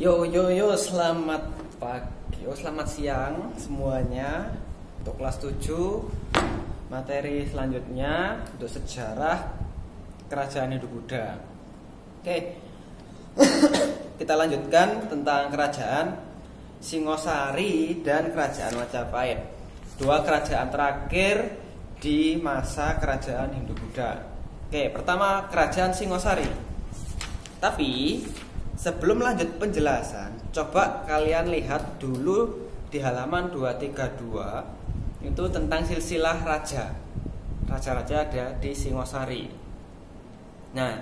Selamat pagi, selamat siang semuanya. Untuk kelas 7, materi selanjutnya untuk sejarah Kerajaan Hindu Buddha. Oke, kita lanjutkan tentang Kerajaan Singosari dan Kerajaan Majapahit, dua kerajaan terakhir di masa Kerajaan Hindu Buddha. Oke, pertama Kerajaan Singosari. Tapi sebelum lanjut penjelasan, coba kalian lihat dulu di halaman 232 itu tentang silsilah raja. Raja-raja ada di Singosari. Nah,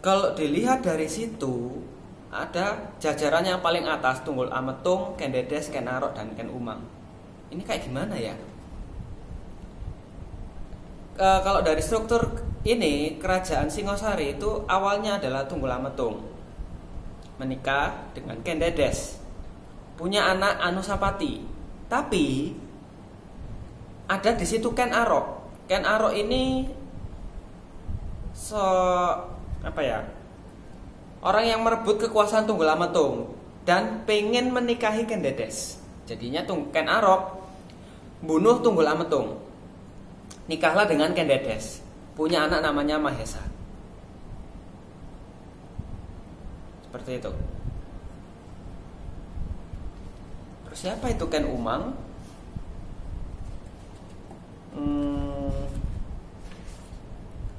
kalau dilihat dari situ ada jajaran yang paling atas, Tunggul Ametung, Ken Dedes, Ken Arok, dan Ken Umang. Ini kayak gimana ya? Kalau dari struktur ini, Kerajaan Singosari itu awalnya adalah Tunggul Ametung menikah dengan Ken Dedes, punya anak Anusapati. Tapi ada di situ Ken Arok. Ken Arok ini orang yang merebut kekuasaan Tunggul Ametung dan pengen menikahi Ken Dedes. Jadinya Ken Arok bunuh Tunggul Ametung, nikahlah dengan Ken Dedes, punya anak namanya Mahesa. Seperti itu. Terus siapa itu Ken Umang?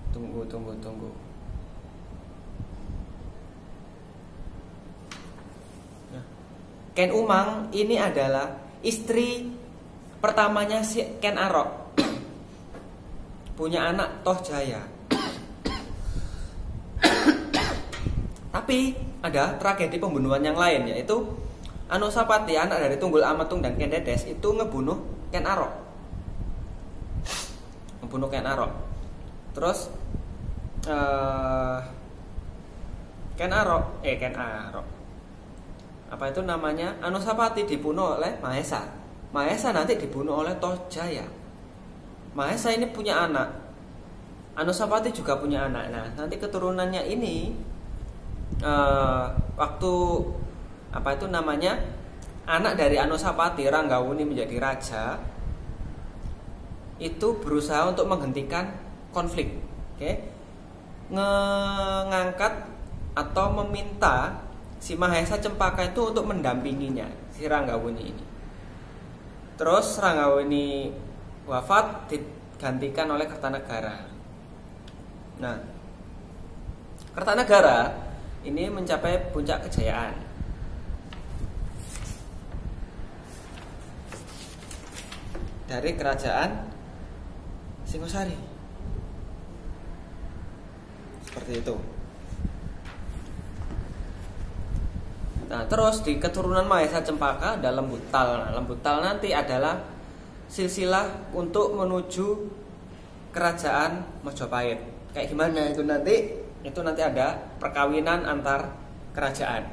Tunggu. Nah, Ken Umang ini adalah istri pertamanya si Ken Arok. Punya anak Tohjaya. Tapi ada tragedi pembunuhan yang lain, yaitu Anusapati, anak dari Tunggul Ametung dan Ken Dedes, itu ngebunuh Ken Arok. Terus Ken Arok. Apa itu namanya? Anusapati dibunuh oleh Mahesa. Mahesa nanti dibunuh oleh Tohjaya. Mahesa ini punya anak. Anusapati juga punya anak. Nah, nanti keturunannya ini waktu anak dari Anusapati, Ranggawuni, menjadi raja, itu berusaha untuk menghentikan konflik. Ngangkat atau meminta si Mahesa Cempaka itu untuk mendampinginya, si Ranggawuni ini. Terus Ranggawuni wafat, digantikan oleh Kertanegara. Nah, Kertanegara ini mencapai puncak kejayaan. Dari Kerajaan Singosari. Seperti itu. Nah, terus di keturunan Mahesa Cempaka ada Lembutal. Nah, Lembutal nanti adalah silsilah untuk menuju Kerajaan Majapahit. Kayak gimana itu nanti? Itu nanti ada perkawinan antar kerajaan.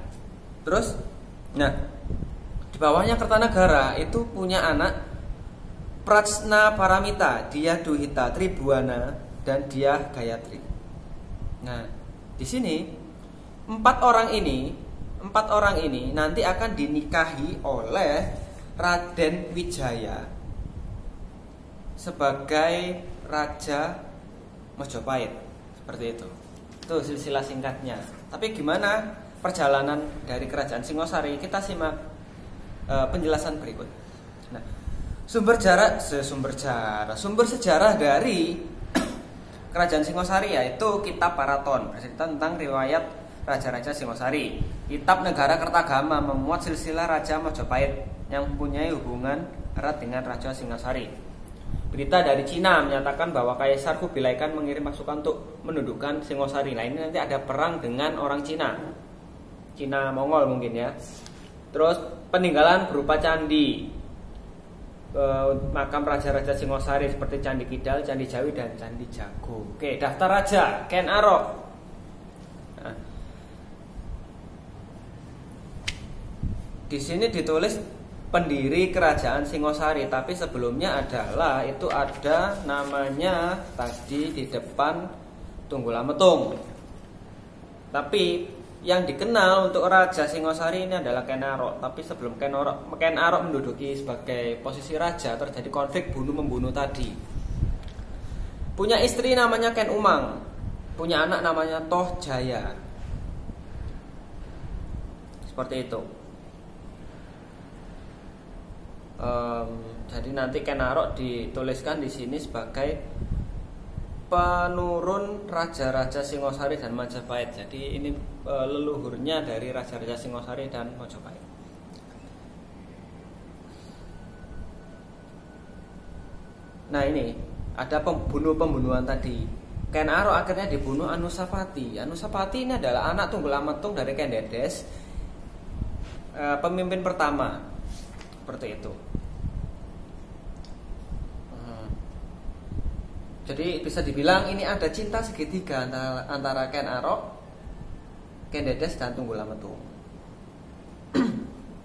Terus, nah, di bawahnya Kertanegara itu punya anak Prajna Paramita, dia Duhita, Tribuana, dan dia Gayatri. Nah, di sini empat orang ini nanti akan dinikahi oleh Raden Wijaya sebagai Raja Majapahit. Seperti itu. Itu silsilah singkatnya. Tapi gimana perjalanan dari Kerajaan Singosari? Kita simak penjelasan berikut. Nah, sumber sejarah dari Kerajaan Singosari yaitu Kitab Paraton, bercerita tentang riwayat raja-raja Singosari. Kitab Negara Kertagama memuat silsilah Raja Majapahit yang mempunyai hubungan erat dengan Raja Singosari. Berita dari Cina menyatakan bahwa Kaisar Kubilai Khan mengirim pasukan untuk menundukkan Singosari. Nah, ini nanti ada perang dengan orang Cina Mongol mungkin ya. Terus peninggalan berupa candi, makam raja-raja Singosari seperti Candi Kidal, Candi Jawi, dan Candi Jago. Oke, daftar raja Ken Arok. Nah, di sini ditulis pendiri Kerajaan Singosari, tapi sebelumnya adalah itu ada namanya tadi di depan Tunggul Ametung. Tapi yang dikenal untuk Raja Singosari ini adalah Ken Arok. Tapi sebelum Ken Arok menduduki sebagai posisi raja, terjadi konflik bunuh-membunuh tadi. Punya istri namanya Ken Umang, punya anak namanya Toh Jaya. Seperti itu. Jadi nanti Ken Arok dituliskan di sini sebagai penurun raja-raja Singosari dan Majapahit. Jadi ini leluhurnya dari raja-raja Singosari dan Majapahit. Nah ini ada pembunuhan tadi. Ken Arok akhirnya dibunuh Anusapati. Anusapati ini adalah anak tunggal ametung dari Ken Dedes, pemimpin pertama. Seperti itu. Jadi bisa dibilang ini ada cinta segitiga antara Ken Arok, Ken Dedes dan Tunggul Ametung.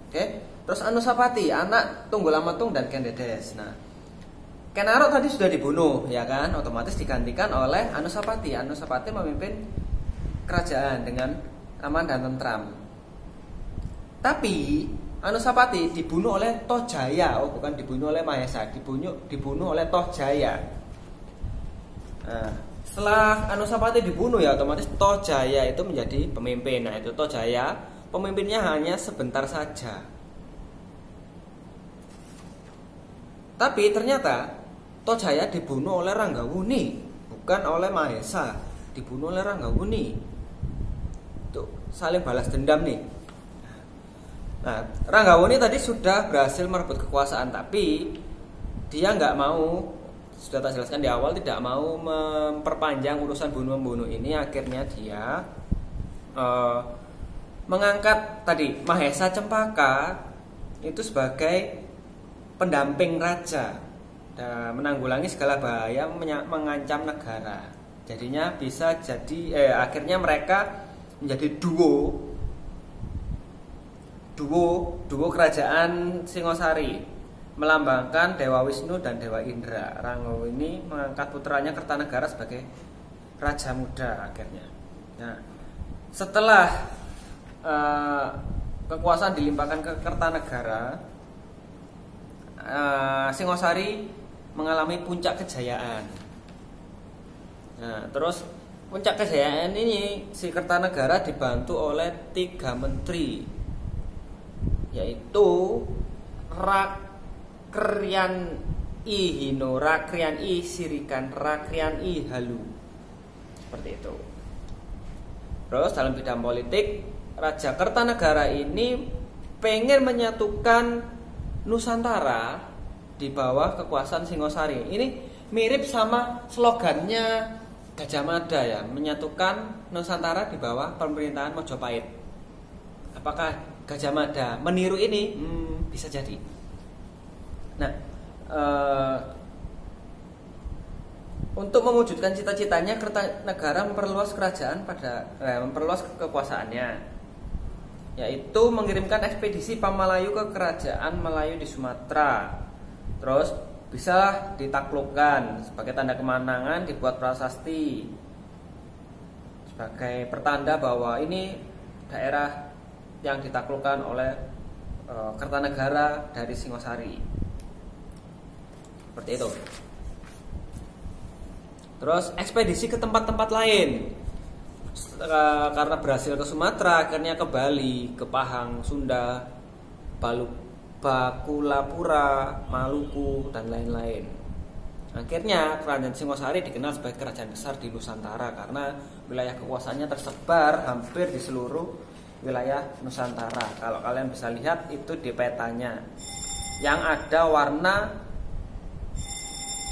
Oke, terus Anusapati, anak Tunggul Ametung dan Ken Dedes. Nah, Ken Arok tadi sudah dibunuh, ya kan? Otomatis digantikan oleh Anusapati. Anusapati memimpin kerajaan dengan aman dan tentram. Tapi Anusapati dibunuh oleh Toh Jaya, bukan dibunuh oleh Mahesa, dibunuh oleh Toh Jaya. Nah, setelah Anusapati dibunuh ya otomatis Toh Jaya itu menjadi pemimpin. Nah itu Toh Jaya, pemimpinnya hanya sebentar saja. Tapi ternyata Toh Jaya dibunuh oleh Ranggawuni, bukan oleh Mahesa. Dibunuh oleh Ranggawuni. Itu saling balas dendam nih. Nah, Ranggawuni tadi sudah berhasil merebut kekuasaan, tapi dia nggak mau, sudah tak jelaskan di awal, tidak mau memperpanjang urusan bunuh-membunuh ini. Akhirnya dia mengangkat tadi Mahesa Cempaka itu sebagai pendamping raja dan menanggulangi segala bahaya mengancam negara. Jadinya bisa jadi akhirnya mereka menjadi duo kerajaan Singosari, melambangkan Dewa Wisnu dan Dewa Indra. Ranggawuni mengangkat putranya Kertanegara sebagai raja muda akhirnya. Nah, setelah kekuasaan dilimpahkan ke Kertanegara, Singosari mengalami puncak kejayaan. Nah, terus puncak kejayaan ini si Kertanegara dibantu oleh 3 menteri, yaitu Rakrian I Hino, Rakrian I Sirikan, Rakrian I Halu. Seperti itu. Terus dalam bidang politik, Raja Kertanegara ini pengen menyatukan Nusantara di bawah kekuasaan Singosari. Ini mirip sama slogannya Gajah Mada ya, menyatukan Nusantara di bawah pemerintahan Majapahit. Apakah Gajah Mada meniru ini? Bisa jadi. Nah, untuk mewujudkan cita-citanya, Kertanegara memperluas kerajaan memperluas kekuasaannya, yaitu mengirimkan ekspedisi Pamalayu ke kerajaan Melayu di Sumatera. Terus bisa ditaklukkan sebagai tanda kemenangan, dibuat prasasti sebagai pertanda bahwa ini daerah yang ditaklukkan oleh Kertanegara dari Singosari. Seperti itu. Terus ekspedisi ke tempat-tempat lain, karena berhasil ke Sumatera, akhirnya ke Bali, ke Pahang, Sunda, Bakulapura, Maluku, dan lain-lain. Akhirnya kerajaan Singosari dikenal sebagai kerajaan besar di Nusantara karena wilayah kekuasaannya tersebar hampir di seluruh wilayah Nusantara. Kalau kalian bisa lihat itu di petanya, yang ada warna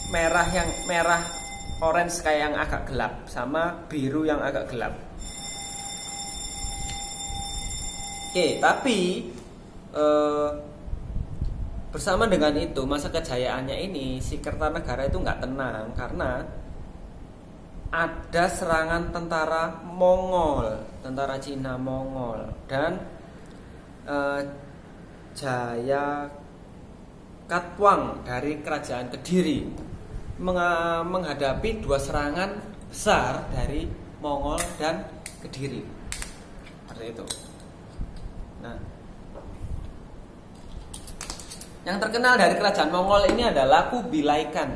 merah, yang merah orange kayak yang agak gelap, sama biru yang agak gelap. Oke, tapi bersama dengan itu, masa kejayaannya ini si Kertanegara itu nggak tenang karena ada serangan tentara Mongol, tentara Cina Mongol, dan Jaya Katwang dari kerajaan Kediri menghadapi 2 serangan besar dari Mongol dan Kediri. seperti itu. Nah, yang terkenal dari kerajaan Mongol ini adalah Kubilai Khan.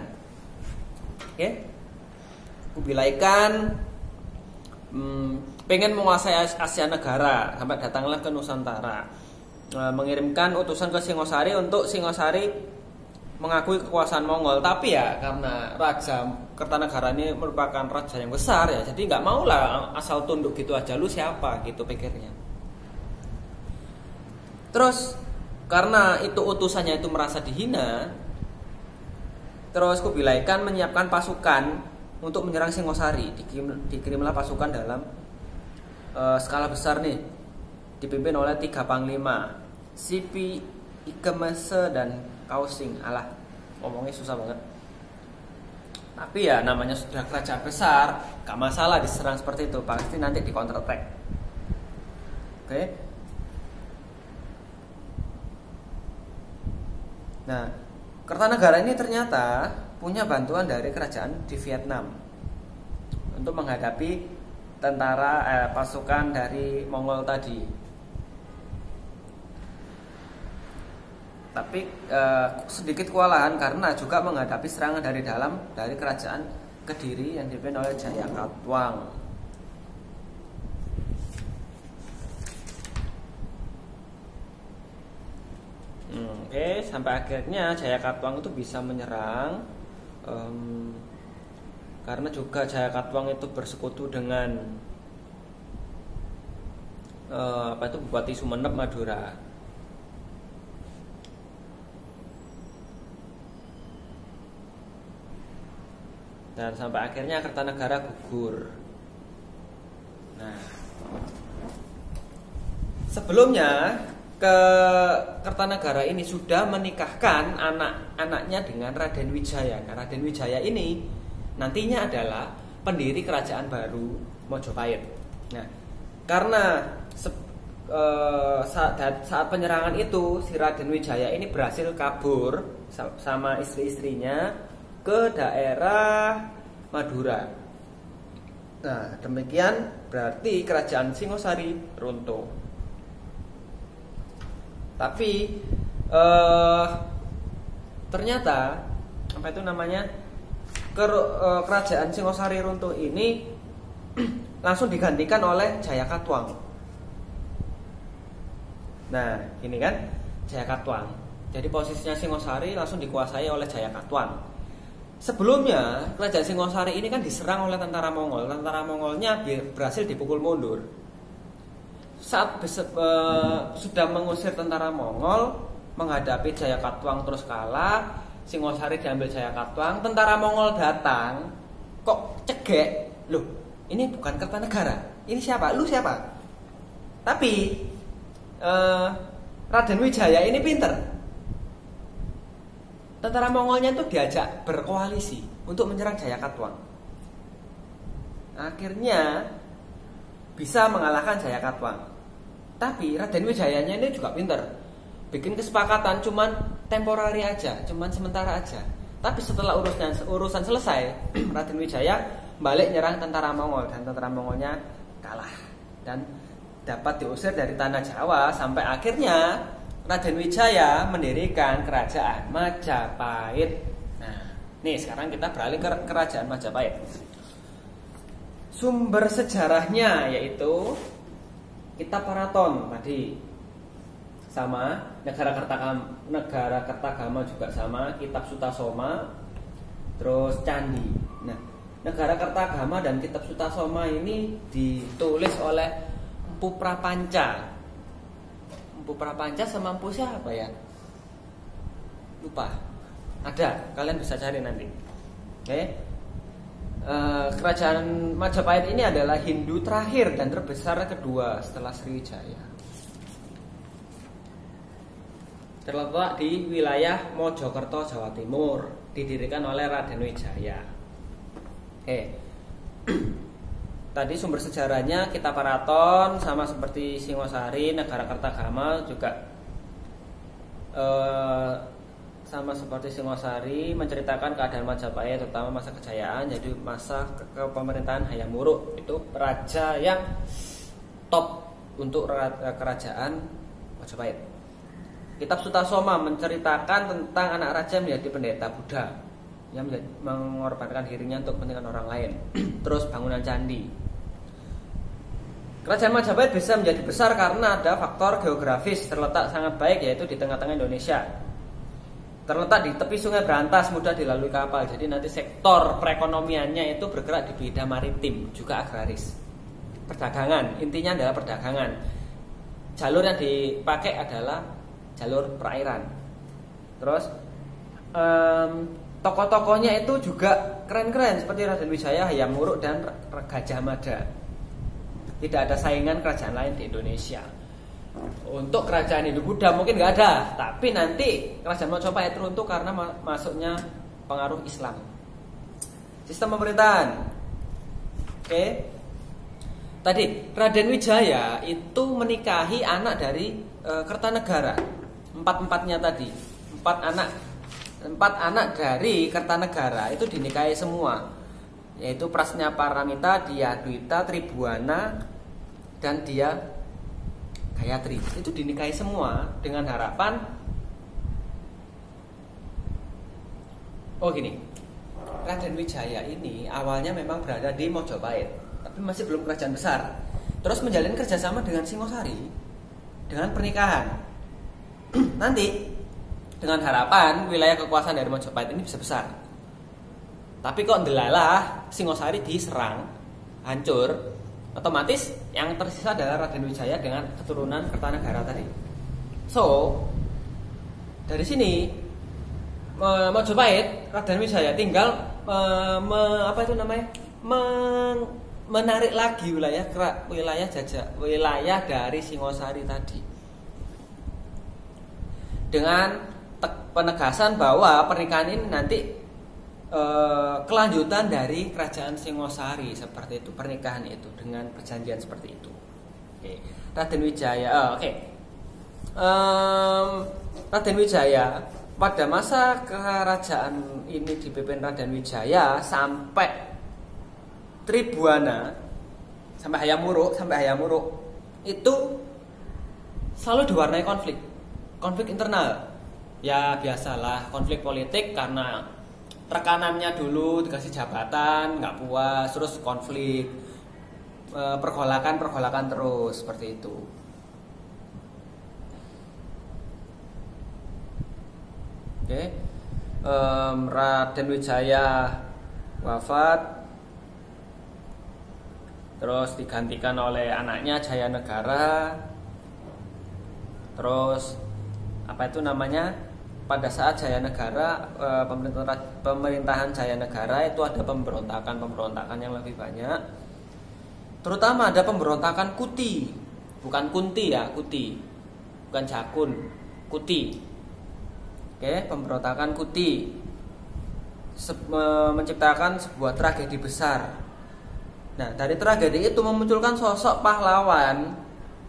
Oke, Kubilai Khan pengen menguasai Asia Negara sampai datanglah ke Nusantara, mengirimkan utusan ke Singosari untuk Singosari mengakui kekuasaan Mongol. Tapi ya karena Raja Kertanegara ini merupakan raja yang besar ya, jadi nggak mau lah asal tunduk gitu aja, lu siapa gitu pikirnya. Terus karena itu utusannya itu merasa dihina, terus Kubilai Khan menyiapkan pasukan untuk menyerang Singosari. Dikirimlah pasukan dalam skala besar nih, dipimpin oleh 3 panglima, Sipi, Ikemese, dan Kausing. Alah, ngomongnya susah banget. Tapi ya namanya sudah kerajaan besar, gak masalah diserang seperti itu, pasti nanti di counter attack. Oke. Nah, Kertanegara ini ternyata punya bantuan dari kerajaan di Vietnam untuk menghadapi pasukan dari Mongol tadi. Tapi sedikit kewalahan karena juga menghadapi serangan dari dalam dari kerajaan Kediri yang dipimpin oleh Jayakatwang. Oke, sampai akhirnya Jayakatwang itu bisa menyerang, karena juga Jayakatwang itu bersekutu dengan Bupati Sumenep Madura. Dan sampai akhirnya Kertanegara gugur. Nah, sebelumnya Kertanegara ini sudah menikahkan anak-anaknya dengan Raden Wijaya. Nah, Raden Wijaya ini nantinya adalah pendiri kerajaan baru Mojopahit. Nah, karena saat penyerangan itu si Raden Wijaya ini berhasil kabur sama istri-istrinya ke daerah Madura. Nah, demikian berarti kerajaan Singosari runtuh. Tapi ternyata kerajaan Singosari runtuh ini langsung digantikan oleh Jayakatwang. Nah, ini kan Jayakatwang. Jadi posisinya Singosari langsung dikuasai oleh Jayakatwang. Sebelumnya kerajaan Singosari ini kan diserang oleh tentara Mongol. Tentara Mongolnya berhasil dipukul mundur. Saat sudah mengusir tentara Mongol, menghadapi Jayakatwang terus kalah, Singosari diambil Jayakatwang. Tentara Mongol datang, kok cegek? Loh, ini bukan Kertanegara. Ini siapa? Lu siapa? Tapi Raden Wijaya ini pinter. Tentara Mongolnya itu diajak berkoalisi untuk menyerang Jayakatwang. Akhirnya bisa mengalahkan Jayakatwang. Tapi Raden Wijayanya ini juga pinter, bikin kesepakatan cuman temporary aja, cuman sementara aja. Tapi setelah urusan selesai, Raden Wijaya balik nyerang tentara Mongol dan tentara Mongolnya kalah dan dapat diusir dari tanah Jawa sampai akhirnya Raden Wijaya mendirikan kerajaan Majapahit. Nah, nih sekarang kita beralih ke kerajaan Majapahit. Sumber sejarahnya yaitu Kitab Paraton tadi sama, Negara Kertagama juga sama, Kitab Sutasoma, terus Candi. Nah, Negara Kertagama dan Kitab Sutasoma ini ditulis oleh Empu Prapanca. Empu Prapanca sama Empu siapa ya? Lupa. Ada, kalian bisa cari nanti. Oke. Kerajaan Majapahit ini adalah Hindu terakhir dan terbesar kedua setelah Sriwijaya. Terletak di wilayah Mojokerto, Jawa Timur, didirikan oleh Raden Wijaya. Oke. Tadi sumber sejarahnya Kitab Paraton sama seperti Singosari, Negara Kertagama juga sama seperti Singosari menceritakan keadaan Majapahit terutama masa kejayaan, jadi masa kepemerintahan Hayam Wuruk, itu raja yang top untuk kerajaan Majapahit. Kitab Sutasoma menceritakan tentang anak raja menjadi pendeta Buddha yang mengorbankan dirinya untuk kepentingan orang lain. Terus bangunan candi. Kerajaan Majapahit bisa menjadi besar karena ada faktor geografis, terletak sangat baik yaitu di tengah-tengah Indonesia. Terletak di tepi Sungai Berantas, mudah dilalui kapal. Jadi nanti sektor perekonomiannya itu bergerak di bidang maritim, juga agraris. Perdagangan, intinya adalah perdagangan. Jalur yang dipakai adalah jalur perairan. Terus tokoh-tokohnya itu juga keren-keren seperti Raden Wijaya, Hayam Wuruk, dan Gajah Mada. Tidak ada saingan kerajaan lain di Indonesia. Untuk kerajaan Hindu-Buddha mungkin nggak ada, tapi nanti kerajaan Majapahit runtuh karena masuknya pengaruh Islam. Sistem pemerintahan. Oke. Tadi Raden Wijaya itu menikahi anak dari Kertanegara. Empat-empatnya tadi. Empat anak dari Kertanegara itu dinikahi semua, yaitu Prasnya Paramita, Dia Dwita, Tribuana, dan Dia Gayatri. Itu dinikahi semua dengan harapan gini. Raden Wijaya ini awalnya memang berada di Majapahit, tapi masih belum kerajaan besar. Terus menjalin kerjasama dengan Singosari dengan pernikahan. Nanti dengan harapan wilayah kekuasaan dari Majapahit ini bisa besar. Tapi kok ndelalah Singosari diserang, hancur. Otomatis yang tersisa adalah Raden Wijaya dengan keturunan Kertanegara tadi. So, dari sini Majapahit, Raden Wijaya tinggal menarik lagi wilayah dari Singosari tadi. Dengan penegasan bahwa pernikahan ini nanti kelanjutan dari kerajaan Singosari, seperti itu pernikahan itu dengan perjanjian seperti itu. Oke. Raden Wijaya, Raden Wijaya pada masa kerajaan ini dipimpin Raden Wijaya sampai Tribuana, sampai Hayam Wuruk itu selalu diwarnai konflik internal. Ya biasalah, konflik politik karena tekanannya dulu dikasih jabatan nggak puas, terus konflik, pergolakan terus seperti itu. Oke. Raden Wijaya wafat, terus digantikan oleh anaknya Jayanegara. Terus pada saat Jayanegara, pemerintahan Jayanegara itu ada pemberontakan yang lebih banyak. Terutama ada pemberontakan Kuti, bukan Kunti ya, Kuti, bukan Jakun, Kuti. Oke, pemberontakan Kuti menciptakan sebuah tragedi besar. Nah, dari tragedi itu memunculkan sosok pahlawan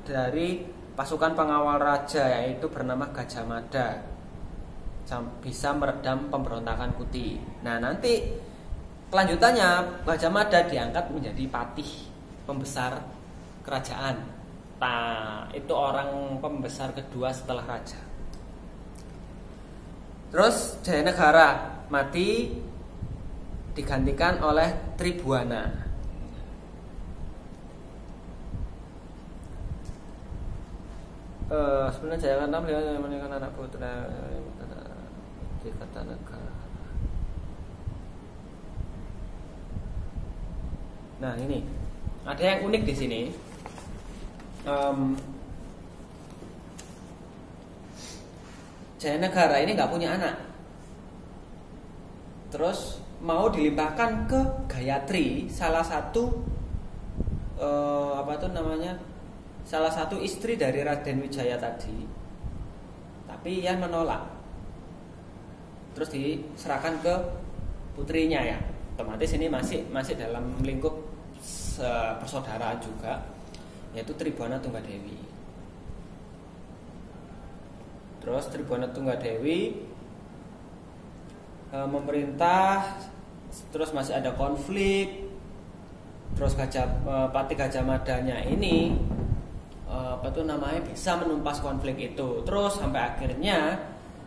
dari pasukan pengawal raja, yaitu bernama Gajah Mada, bisa meredam pemberontakan Kuti. Nah, nanti kelanjutannya Gajah Mada diangkat menjadi patih pembesar kerajaan. Nah, itu orang pembesar kedua setelah raja. Terus Jayanegara mati, digantikan oleh Tribuana. Sebenarnya Jayanegara beliau menikahkan anak putra di Kertanegara. Nah, ini ada yang unik di sini. Jayanegara ini nggak punya anak, terus mau dilimpahkan ke Gayatri, salah satu salah satu istri dari Raden Wijaya tadi. Tapi Yan menolak, terus diserahkan ke putrinya ya. Otomatis ini masih dalam lingkup persaudaraan juga, yaitu Tribuana Tunggadewi. Terus Tribuana Tunggadewi memerintah, terus masih ada konflik. Terus Patih Gajah Madanya ini bisa menumpas konflik itu. Terus sampai akhirnya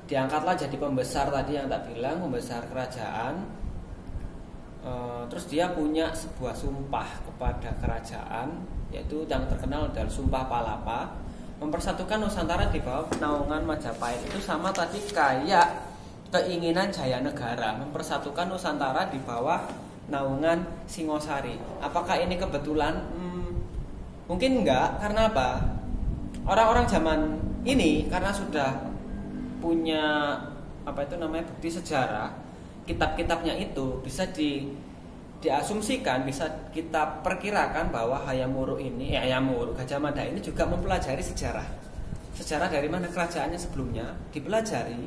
diangkatlah jadi pembesar tadi yang tak bilang, pembesar kerajaan. Terus dia punya sebuah sumpah kepada kerajaan, yaitu yang terkenal adalah Sumpah Palapa, mempersatukan Nusantara di bawah naungan Majapahit. Itu sama tadi kayak keinginan Jayanegara mempersatukan Nusantara di bawah naungan Singosari. Apakah ini kebetulan? Mungkin enggak. Karena apa? Orang-orang zaman ini karena sudah punya bukti sejarah, kitab-kitabnya itu bisa diasumsikan, bisa kita perkirakan bahwa Hayam Wuruk Gajah Mada ini juga mempelajari sejarah dari mana kerajaannya sebelumnya dipelajari,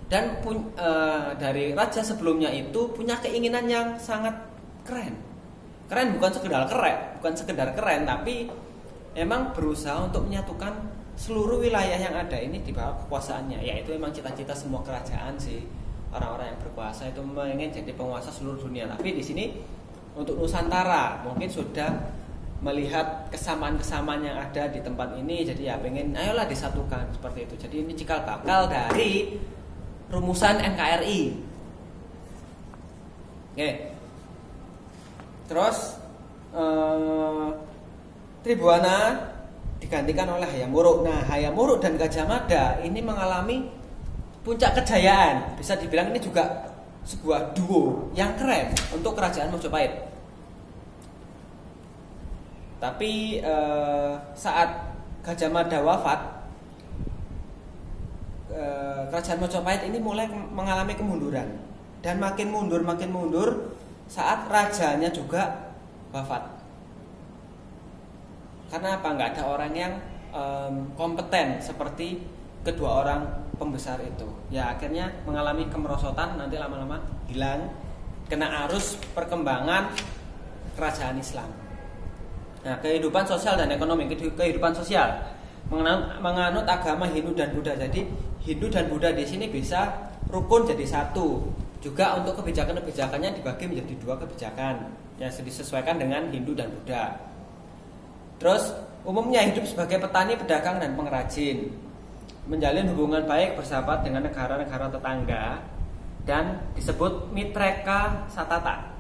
dan dari raja sebelumnya itu punya keinginan yang sangat keren bukan sekedar keren, tapi emang berusaha untuk menyatukan seluruh wilayah yang ada ini di bawah kekuasaannya. Yaitu emang cita-cita semua kerajaan sih, orang-orang yang berkuasa itu ingin jadi penguasa seluruh dunia. Tapi di sini untuk Nusantara mungkin sudah melihat kesamaan-kesamaan yang ada di tempat ini, jadi ya pengen ayolah disatukan seperti itu. Jadi ini cikal bakal dari rumusan NKRI. Oke. Terus Tribuana digantikan oleh Hayam Wuruk. Nah, Hayam Wuruk dan Gajah Mada ini mengalami puncak kejayaan. Bisa dibilang ini juga sebuah duo yang keren untuk kerajaan Mojopahit. Tapi saat Gajah Mada wafat, kerajaan Mojopahit ini mulai mengalami kemunduran, dan makin mundur saat rajanya juga wafat. Karena apa? Nggak ada orang yang kompeten seperti kedua orang pembesar itu. Ya akhirnya mengalami kemerosotan, nanti lama-lama hilang kena arus perkembangan kerajaan Islam. Nah, kehidupan sosial dan ekonomi. Kehidupan sosial menganut agama Hindu dan Buddha. Jadi Hindu dan Buddha di sini bisa rukun jadi satu. Juga untuk kebijakan-kebijakannya dibagi menjadi dua kebijakan yang disesuaikan dengan Hindu dan Buddha. Terus umumnya hidup sebagai petani, pedagang, dan pengrajin, menjalin hubungan baik bersahabat dengan negara-negara tetangga, dan disebut Mitreka Satata.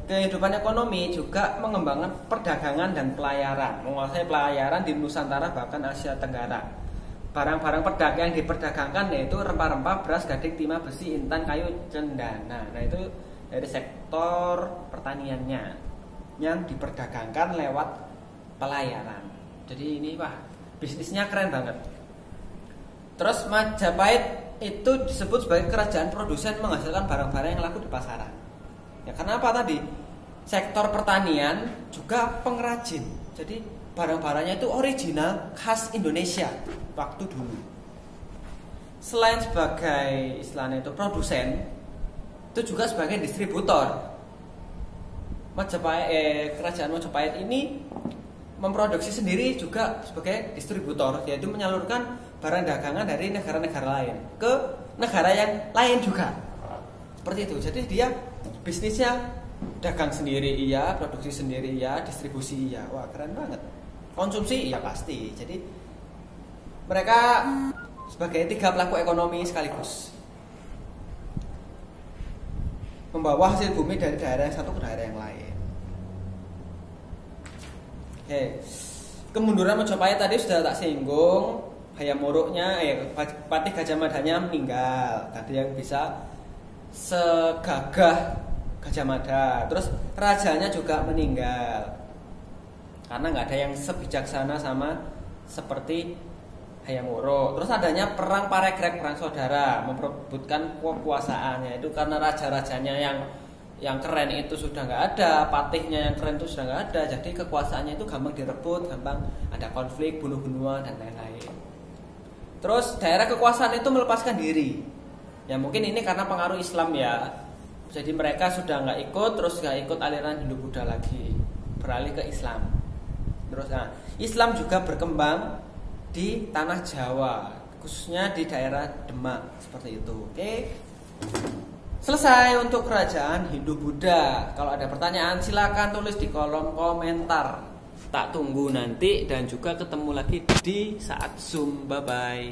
Kehidupan ekonomi juga mengembangkan perdagangan dan pelayaran, menguasai pelayaran di Nusantara bahkan Asia Tenggara. Barang-barang yang diperdagangkan yaitu rempah-rempah, beras, gading, timah, besi, intan, kayu, cendana. Nah itu dari sektor pertaniannya yang diperdagangkan lewat pelayaran. Jadi ini bisnisnya keren banget. Terus Majapahit itu disebut sebagai kerajaan produsen, menghasilkan barang-barang yang laku di pasaran. Ya karena apa tadi? Sektor pertanian juga pengrajin. Jadi barang-barangnya itu original khas Indonesia waktu dulu. Selain sebagai istilahnya itu produsen, itu juga sebagai distributor. Kerajaan Majapahit ini memproduksi sendiri juga sebagai distributor, yaitu menyalurkan barang dagangan dari negara-negara lain ke negara yang lain juga. Seperti itu. Jadi dia bisnisnya dagang sendiri iya, produksi sendiri iya, distribusi iya. Wah, keren banget. Konsumsi iya pasti. Jadi mereka sebagai tiga pelaku ekonomi sekaligus membawa hasil bumi dari daerah yang satu ke daerah yang lain. Oke. Kemunduran Majapahit tadi sudah tak singgung. Hayam Wuruknya, Patih Gajah Madanya meninggal. Gak ada yang bisa segagah Gajah Mada. Terus rajanya juga meninggal karena nggak ada yang sebijaksana sama seperti Hayam Wuruk. Terus adanya perang Paregreg, perang saudara, memperebutkan kekuasaannya. Itu karena raja-rajanya yang keren itu sudah nggak ada, patihnya yang keren itu sudah nggak ada. Jadi kekuasaannya itu gampang direbut, gampang ada konflik, bunuh-bunuhan dan lain-lain. Terus daerah kekuasaan itu melepaskan diri. Ya mungkin ini karena pengaruh Islam ya. Jadi mereka sudah nggak ikut, terus nggak ikut aliran Hindu Buddha lagi, beralih ke Islam. Terus Islam juga berkembang di tanah Jawa, khususnya di daerah Demak seperti itu. Oke. Selesai untuk kerajaan Hindu Buddha. Kalau ada pertanyaan silakan tulis di kolom komentar. Tak tunggu nanti dan juga ketemu lagi di saat Zoom. Bye bye.